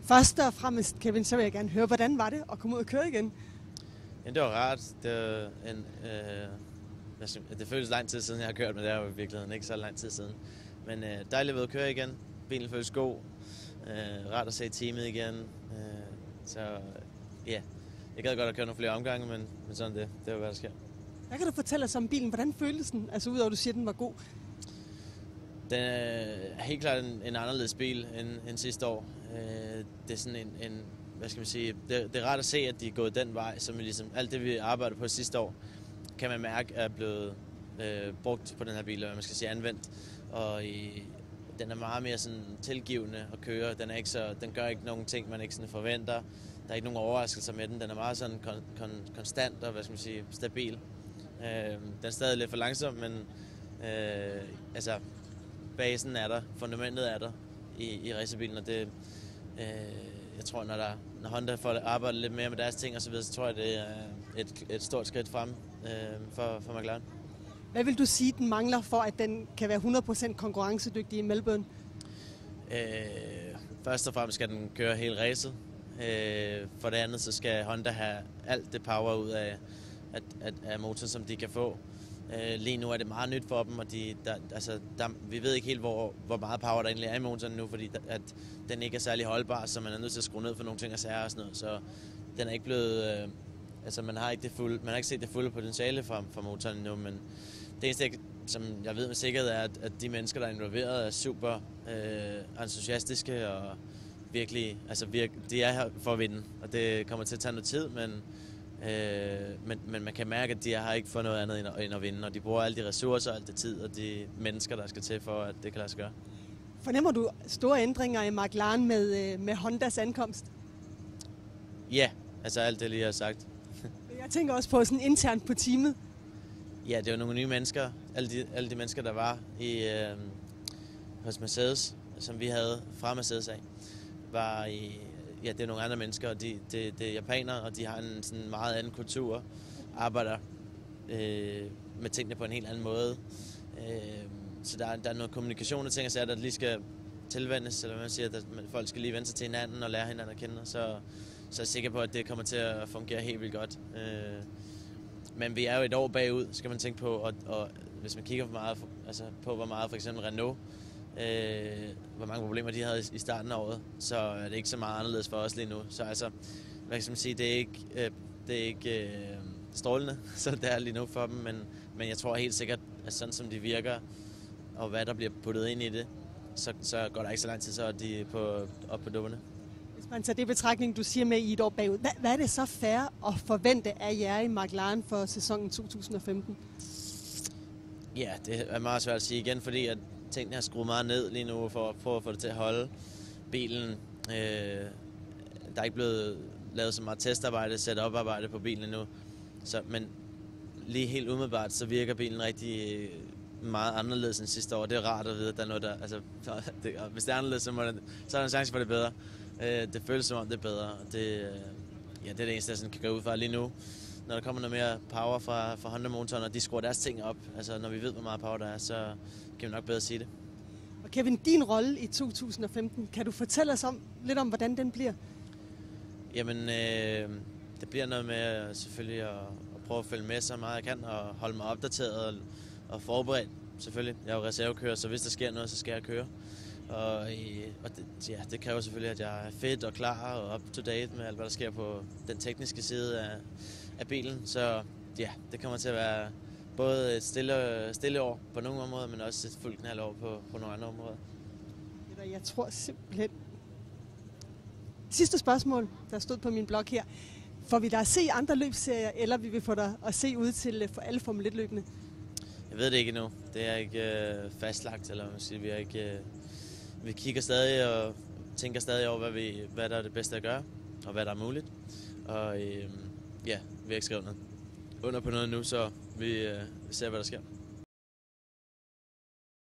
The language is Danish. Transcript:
Først og fremmest, Kevin, så vil jeg gerne høre, hvordan var det at komme ud og køre igen? Ja, det var rart. Det var det føles lang tid siden, jeg har kørt, men det er jo i virkeligheden ikke så lang tid siden. Men dejligt ved at køre igen. Bilen føles god. Rart at se teamet igen. Så ja, jeg gad godt at køre nogle flere omgange, men sådan det var, hvad der sker. Hvad kan du fortælle os om bilen? Hvordan føltes den? Altså udover at du siger, at den var god. Den er helt klart en anderledes bil end sidste år. Det er sådan hvad skal man sige, det er rart at se, at de er gået den vej, som ligesom alt det, vi arbejdede på sidste år, kan man mærke er blevet brugt på den her bil, eller man skal sige anvendt. Og den er meget mere sådan tilgivende at køre. Den gør ikke nogen ting, man ikke sådan forventer. Der er ikke nogen overraskelser med den. Den er meget sådan konstant og hvad skal man sige, stabil. Den er stadig lidt for langsom, men altså basen er der, fundamentet er der i racerbilen, og det jeg tror, når Honda får arbejdet lidt mere med deres ting og så videre, så tror jeg, det er et stort skridt frem for McLaren. Hvad vil du sige, den mangler for, at den kan være 100% konkurrencedygtig i Melbourne? Først og fremmest skal den køre hele racet. For det andet, så skal Honda have alt det power ud af motoren, som de kan få. Lige nu er det meget nyt for dem, og vi ved ikke helt, hvor meget power der egentlig er i motoren nu, fordi at den ikke er særlig holdbar, så man er nødt til at skrue ned for nogle ting og sager og sådan noget. Så den er ikke blevet... man har ikke set det fulde potentiale for motoren endnu, men det eneste, som jeg ved med sikkerhed, er, at de mennesker, der er involveret, er super entusiastiske og virkelig, de er her for at vinde, og det kommer til at tage noget tid, men man kan mærke, at de har ikke fået noget andet end at vinde, og de bruger alle de ressourcer, alt det tid og de mennesker, der skal til for, at det kan lade sig gøre. Fornemmer du store ændringer i McLaren med Hondas ankomst? Ja, alt det lige har sagt. Jeg tænker også på sådan internt på teamet. Ja, det er jo nogle nye mennesker. Alle de mennesker, der var hos Mercedes, som vi havde fra Mercedes af, det er nogle andre mennesker, og det er japanere, og de har en sådan meget anden kultur, arbejder med tingene på en helt anden måde. Så der er noget kommunikation og ting, og sager, der lige skal tilvendes, eller man siger, at folk skal lige vende sig til hinanden og lære hinanden at kende, så er jeg sikker på, at det kommer til at fungere helt vildt godt. Men vi er jo et år bagud, skal man tænke på, og hvis man kigger på hvor meget for eksempel Renault, hvor mange problemer de havde i starten af året, så er det ikke så meget anderledes for os lige nu. Så hvad skal man sige, det er ikke strålende, så det er lige nu for dem, men jeg tror helt sikkert, at sådan som de virker, og hvad der bliver puttet ind i det, så går der ikke så lang tid, så er de op på dupperne. Hvis man tager det betragtning, du siger med i et år bagud, hvad er det så fair at forvente af jer i McLaren for sæsonen 2015? Ja, det er meget svært at sige igen, fordi at tingene har skruet meget ned lige nu for at prøve at få det til at holde. Bilen, der er ikke blevet lavet så meget testarbejde, setup-arbejde på bilen endnu. Men lige helt umiddelbart, så virker bilen rigtig meget anderledes end sidste år. Det er rart at vide, at der er noget, hvis det er anderledes, så er der en chance for det bedre. Det føles som om det er bedre. Det er det eneste, jeg sådan kan gå ud fra lige nu. Når der kommer noget mere power fra Honda-motoren, og de skruer deres ting op, når vi ved, hvor meget power der er, så kan vi nok bedre sige det. Og Kevin, din rolle i 2015, kan du fortælle os lidt om, hvordan den bliver? Jamen, det bliver noget med selvfølgelig at prøve at følge med så meget jeg kan, og holde mig opdateret og forberedt. Selvfølgelig, jeg er jo reservekører, så hvis der sker noget, så skal jeg køre. Og det kræver selvfølgelig, at jeg er fit og klar og up to date med alt, hvad der sker på den tekniske side af bilen. Så ja, det kommer til at være både et stille år på nogle områder, men også et fuldt knaldår på nogle andre områder. Jeg tror simpelthen... Sidste spørgsmål, der stod på min blog her. Får vi dig at se andre løbsserier, eller vil vi få dig at se ud til for alle Formel 1-løbene? Jeg ved det ikke endnu. Det er ikke fastlagt, eller man siger, vi kigger stadig og tænker stadig over, hvad der er det bedste at gøre, og hvad der er muligt. Og vi har ikke skrevet noget under på noget nu, så vi ser, hvad der sker.